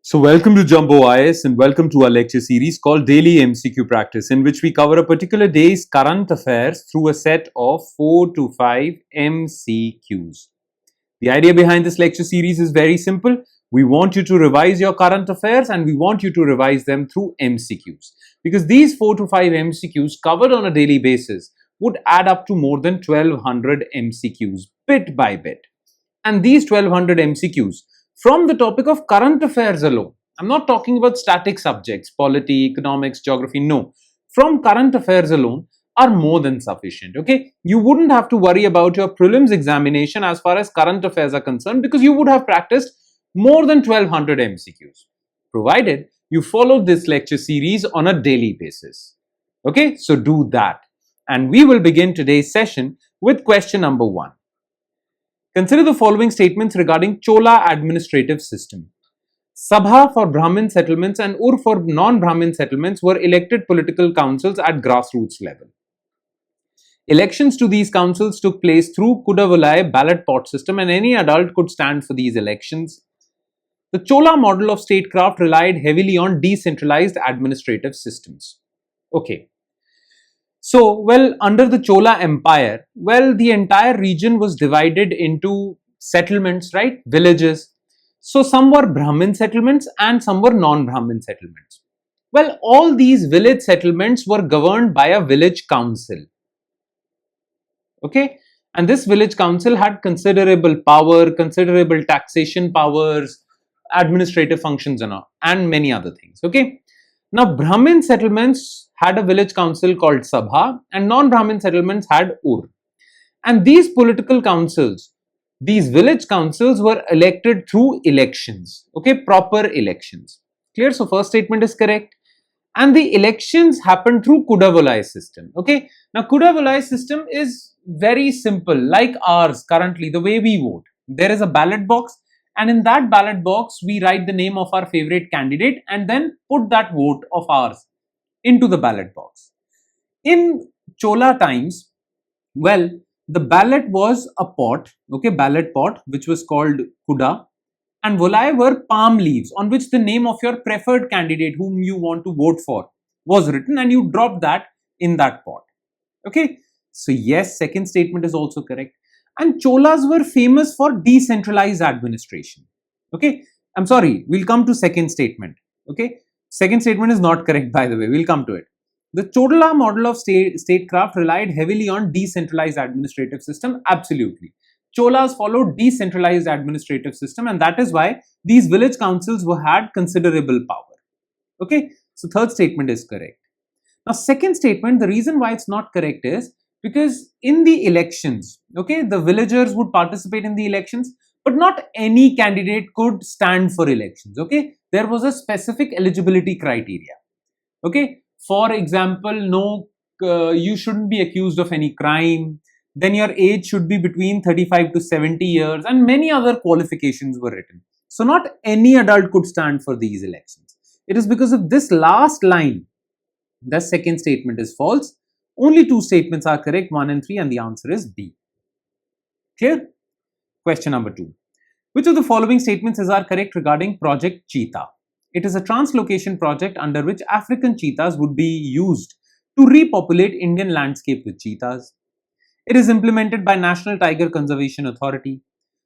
So welcome to Jumbo IS and welcome to our lecture series called Daily MCQ Practice, in which we cover a particular day's current affairs through a set of 4 to 5 MCQs. The idea behind this lecture series is very simple. We want you to revise your current affairs and we want you to revise them through MCQs, because these 4 to 5 MCQs covered on a daily basis would add up to more than 1200 MCQs bit by bit. And these 1200 MCQs from the topic of current affairs alone. I'm not talking about static subjects, polity, economics, geography. No, from current affairs alone are more than sufficient. Okay, you wouldn't have to worry about your prelims examination as far as current affairs are concerned, because you would have practiced more than 1200 MCQs, provided you followed this lecture series on a daily basis. Okay, so do that. And we will begin today's session with question number 1. Consider the following statements regarding Chola administrative system. Sabha for Brahmin settlements and Ur for non-Brahmin settlements were elected political councils at grassroots level. Elections to these councils took place through Kudavalai ballot pot system, and any adult could stand for these elections. The Chola model of statecraft relied heavily on decentralized administrative systems. Okay. So, under the Chola Empire, the entire region was divided into settlements, right? Villages. So, some were Brahmin settlements and some were non-Brahmin settlements. All these village settlements were governed by a village council. Okay? And this village council had considerable power, considerable taxation powers, administrative functions and many other things. Okay? Now, Brahmin settlements had a village council called Sabha and non-Brahmin settlements had Ur. And these political councils, these village councils were elected through elections, okay, proper elections. Clear? So, first statement is correct. And the elections happened through Kudavalai system, okay. Now, Kudavalai system is very simple, like ours currently, the way we vote. There is a ballot box, and in that ballot box, we write the name of our favorite candidate and then put that vote of ours into the ballot box. In Chola times, the ballot was a pot, okay, ballot pot, which was called Kuda, and Volai were palm leaves on which the name of your preferred candidate whom you want to vote for was written, and you drop that in that pot. Okay, so yes, second statement is also correct. And Cholas were famous for decentralized administration. Okay, I'm sorry, we'll come to second statement. Okay, second statement is not correct, by the way, we'll come to it. The Chola model of statecraft relied heavily on decentralized administrative system. Absolutely. Cholas followed decentralized administrative system, and that is why these village councils had considerable power. Okay, so third statement is correct. Now, second statement, the reason why it's not correct is because in the elections, okay, the villagers would participate in the elections, but not any candidate could stand for elections. Okay, there was a specific eligibility criteria. Okay, for example, you shouldn't be accused of any crime. Then your age should be between 35 to 70 years, and many other qualifications were written. So not any adult could stand for these elections. It is because of this last line, the second statement is false. Only two statements are correct, 1 and 3, and the answer is B. Clear? Question number 2. Which of the following statements are correct regarding Project Cheetah? It is a translocation project under which African cheetahs would be used to repopulate Indian landscape with cheetahs. It is implemented by National Tiger Conservation Authority.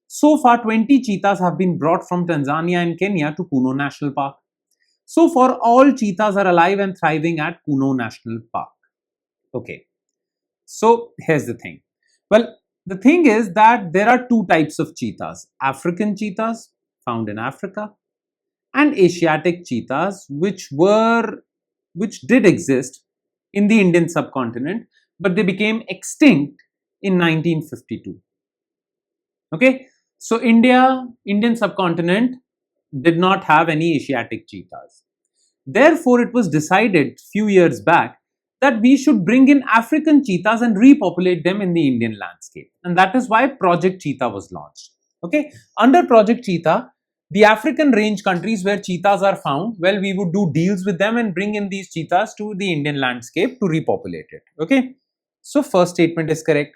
So far, 20 cheetahs have been brought from Tanzania and Kenya to Kuno National Park. So far, all cheetahs are alive and thriving at Kuno National Park. Okay, so here's the thing. The thing is that there are two types of cheetahs: African cheetahs found in Africa and Asiatic cheetahs, which did exist in the Indian subcontinent, but they became extinct in 1952. Okay, so Indian subcontinent did not have any Asiatic cheetahs. Therefore, it was decided few years back that we should bring in African cheetahs and repopulate them in the Indian landscape. And that is why Project Cheetah was launched. Okay, under Project Cheetah, the African range countries where cheetahs are found, we would do deals with them and bring in these cheetahs to the Indian landscape to repopulate it. Okay, so first statement is correct.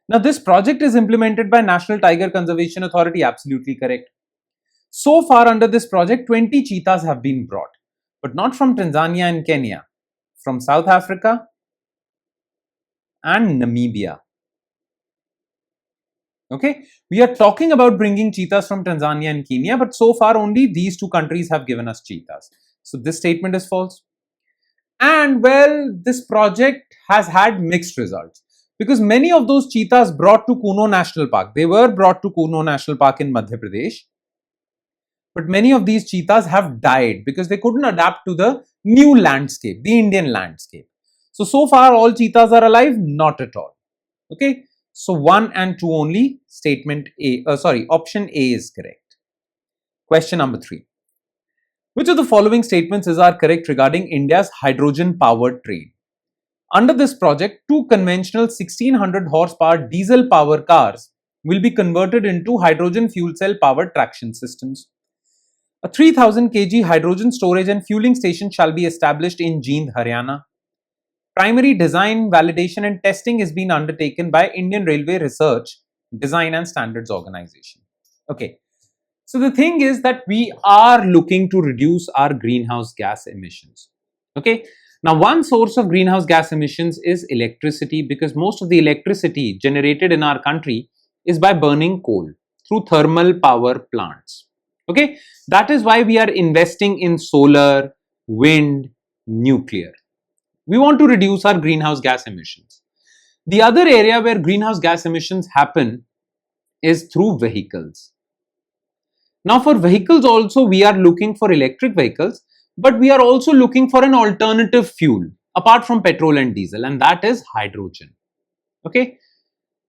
Now, this project is implemented by National Tiger Conservation Authority. Absolutely correct. So far under this project, 20 cheetahs have been brought, but not from Tanzania and Kenya, from South Africa and Namibia. Okay, we are talking about bringing cheetahs from Tanzania and Kenya, but so far only these two countries have given us cheetahs. So this statement is false. And well, this project has had mixed results because many of those cheetahs brought to Kuno National Park, they were brought to Kuno National Park in Madhya Pradesh, but many of these cheetahs have died because they couldn't adapt to the new landscape, the Indian landscape. So far all cheetahs are alive? Not at all. Okay, so 1 and 2 only, option A is correct. Question number 3. Which of the following statements are correct regarding India's hydrogen powered train? Under this project, 2 conventional 1600 horsepower diesel power cars will be converted into hydrogen fuel cell powered traction systems. A 3000 kg hydrogen storage and fueling station shall be established in Jind, Haryana. Primary design, validation and testing is being undertaken by Indian Railway Research, Design and Standards Organization. Okay. So the thing is that we are looking to reduce our greenhouse gas emissions. Okay. Now, one source of greenhouse gas emissions is electricity, because most of the electricity generated in our country is by burning coal through thermal power plants. Okay. That is why we are investing in solar, wind, nuclear. We want to reduce our greenhouse gas emissions. The other area where greenhouse gas emissions happen is through vehicles. Now, for vehicles also, we are looking for electric vehicles, but we are also looking for an alternative fuel apart from petrol and diesel, and that is hydrogen. Okay.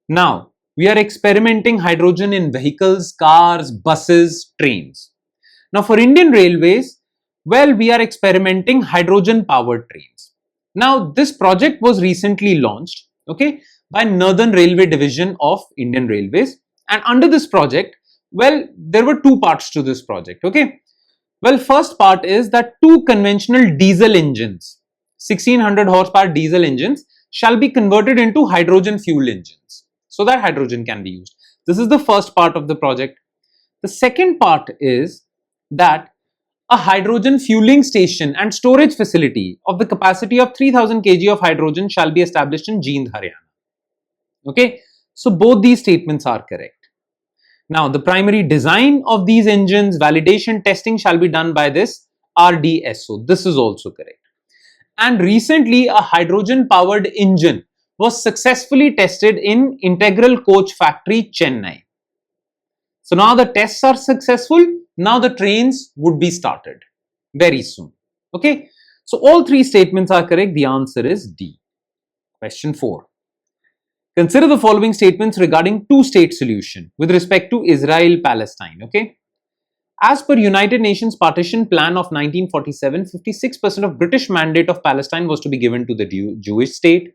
Now, we are experimenting hydrogen in vehicles, cars, buses, trains. Now, for Indian Railways, well, we are experimenting hydrogen powered trains. Now, this project was recently launched, okay, by Northern Railway Division of Indian Railways, and under this project, well, there were 2 parts to this project, okay. Well, first part is that 2 conventional diesel engines, 1600 horsepower diesel engines, shall be converted into hydrogen fuel engines so that hydrogen can be used. This is the first part of the project. The second part is that a hydrogen fueling station and storage facility of the capacity of 3000 kg of hydrogen shall be established in Jind, Haryana. Okay, so both these statements are correct. Now, the primary design of these engines, validation, testing shall be done by this RDSO. This is also correct. And recently, a hydrogen powered engine was successfully tested in Integral Coach Factory, Chennai. So now the tests are successful. Now the trains would be started very soon. Okay. So all 3 statements are correct. The answer is D. Question 4. Consider the following statements regarding two-state solution with respect to Israel-Palestine. Okay. As per United Nations Partition Plan of 1947, 56% of British mandate of Palestine was to be given to the Jewish state.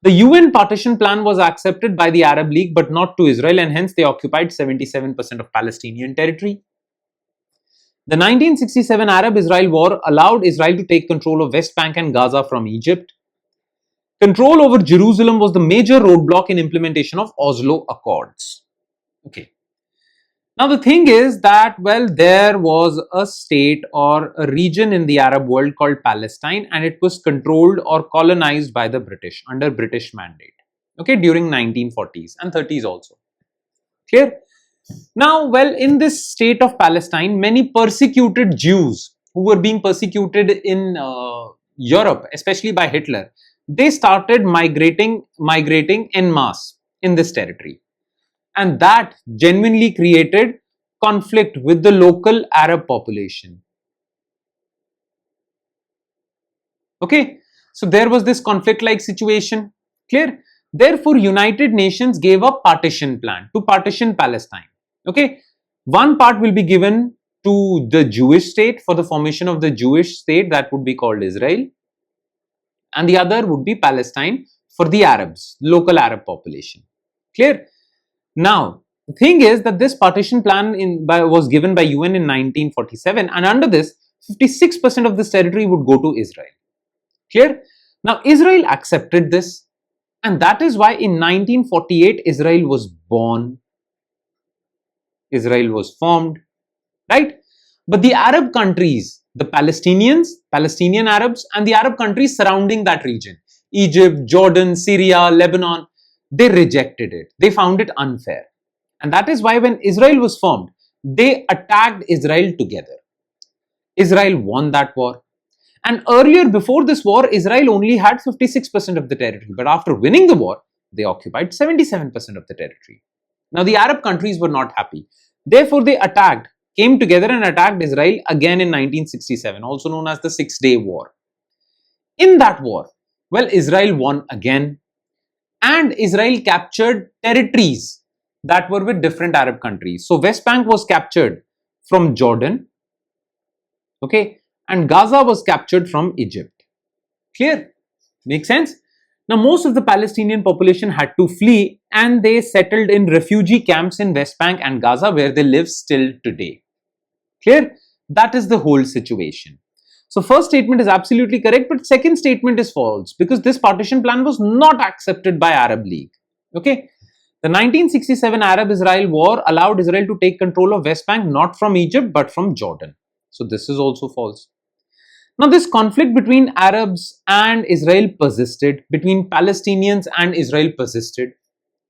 The UN Partition Plan was accepted by the Arab League but not to Israel, and hence they occupied 77% of Palestinian territory. The 1967 Arab-Israel War allowed Israel to take control of West Bank and Gaza from Egypt. Control over Jerusalem was the major roadblock in implementation of Oslo Accords. Okay. Now the thing is that, well, there was a state or a region in the Arab world called Palestine, and it was controlled or colonized by the British under British mandate. Okay, during 1940s and 30s also. Clear? Now, well, in this state of Palestine, many persecuted Jews who were being persecuted in Europe, especially by Hitler, they started migrating en masse in this territory. And that genuinely created conflict with the local Arab population. Okay, so there was this conflict-like situation. Clear? Therefore, United Nations gave a partition plan to partition Palestine. Okay, one part will be given to the Jewish state for the formation of the Jewish state that would be called Israel, and the other would be Palestine for the Arabs, local Arab population. Clear? Now, the thing is that this partition plan was given by UN in 1947, and under this, 56% of this territory would go to Israel. Clear? Now, Israel accepted this, and that is why in 1948, Israel was born. Israel was formed. right? But the Arab countries, the Palestinian Arabs, and the Arab countries surrounding that region, Egypt, Jordan, Syria, Lebanon, they rejected it. They found it unfair. And that is why when Israel was formed, they attacked Israel together. Israel won that war. And earlier, before this war, Israel only had 56% of the territory. But after winning the war, they occupied 77% of the territory. Now, the Arab countries were not happy. Therefore, they came together and attacked Israel again in 1967, also known as the Six-Day War. In that war, well, Israel won again. And Israel captured territories that were with different Arab countries. So, West Bank was captured from Jordan. Okay, and Gaza was captured from Egypt. Clear? Makes sense? Now, most of the Palestinian population had to flee and they settled in refugee camps in West Bank and Gaza where they live still today. Clear? That is the whole situation. So, first statement is absolutely correct, but second statement is false because this partition plan was not accepted by Arab League. Okay? The 1967 Arab-Israel war allowed Israel to take control of West Bank not from Egypt but from Jordan. So, this is also false. Now, this conflict between Arabs and Israel persisted, between Palestinians and Israel persisted,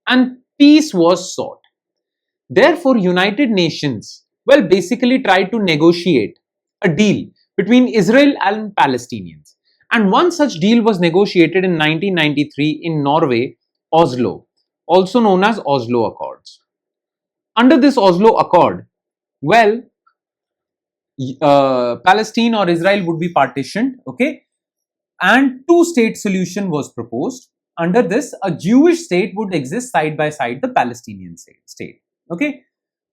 and peace was sought. Therefore, United Nations, well, basically tried to negotiate a deal between Israel and Palestinians. And one such deal was negotiated in 1993 in Norway, Oslo, also known as Oslo Accords. Under this Oslo Accord, well, Palestine or Israel would be partitioned, okay, and two-state solution was proposed. Under this, a Jewish state would exist side by side the Palestinian state, okay.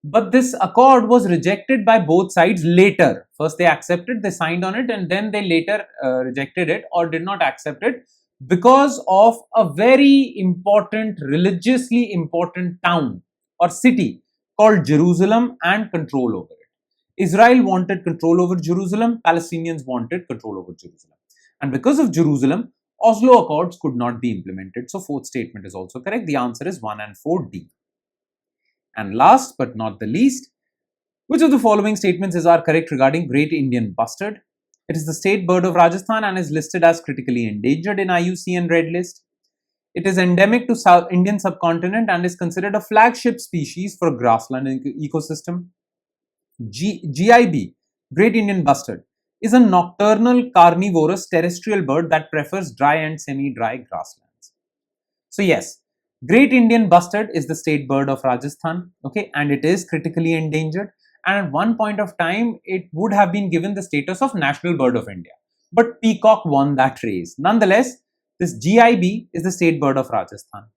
But this accord was rejected by both sides later. First they accepted, they signed on it, and then they later rejected it or did not accept it because of a very important, religiously important town or city called Jerusalem and control over it. Israel wanted control over Jerusalem, Palestinians wanted control over Jerusalem. And because of Jerusalem, Oslo Accords could not be implemented. So, fourth statement is also correct. The answer is 1 and 4D. And last but not the least, which of the following statements are correct regarding Great Indian Bustard? It is the state bird of Rajasthan and is listed as critically endangered in IUCN Red List. It is endemic to South Indian subcontinent and is considered a flagship species for grassland ecosystem. GIB, Great Indian Bustard, is a nocturnal carnivorous terrestrial bird that prefers dry and semi-dry grasslands. So yes, Great Indian Bustard is the state bird of Rajasthan, okay, and it is critically endangered. And at one point of time, it would have been given the status of National Bird of India. But peacock won that race. Nonetheless, this GIB is the state bird of Rajasthan.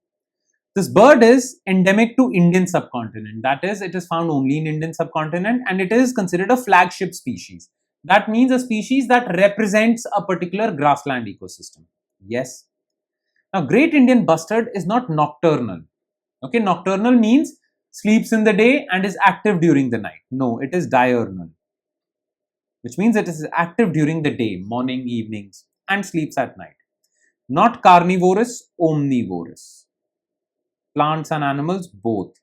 This bird is endemic to Indian subcontinent. That is, it is found only in Indian subcontinent and it is considered a flagship species. That means a species that represents a particular grassland ecosystem. Yes. Now, Great Indian Bustard is not nocturnal. Okay, nocturnal means sleeps in the day and is active during the night. No, it is diurnal, which means it is active during the day, morning, evenings, and sleeps at night. Not carnivorous, omnivorous. Plants and animals, both,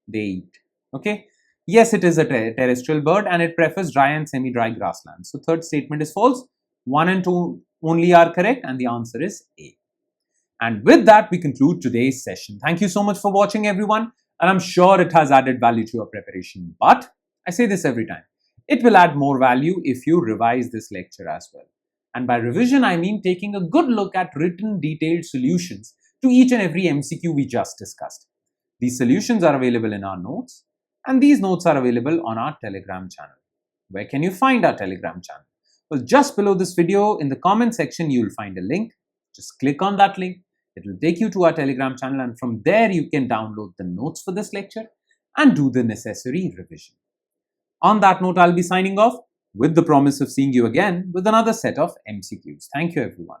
they eat. Okay. Yes, it is a terrestrial bird and it prefers dry and semi-dry grasslands. So, third statement is false. 1 and 2 only are correct and the answer is A. And with that, we conclude today's session. Thank you so much for watching, everyone. And I'm sure it has added value to your preparation. But I say this every time. It will add more value if you revise this lecture as well. And by revision, I mean taking a good look at written detailed solutions to each and every MCQ we just discussed. These solutions are available in our notes. And these notes are available on our Telegram channel. Where can you find our Telegram channel? Well, just below this video in the comment section, you will find a link. Just click on that link. It will take you to our Telegram channel and from there you can download the notes for this lecture and do the necessary revision. On that note, I'll be signing off with the promise of seeing you again with another set of MCQs. Thank you, everyone.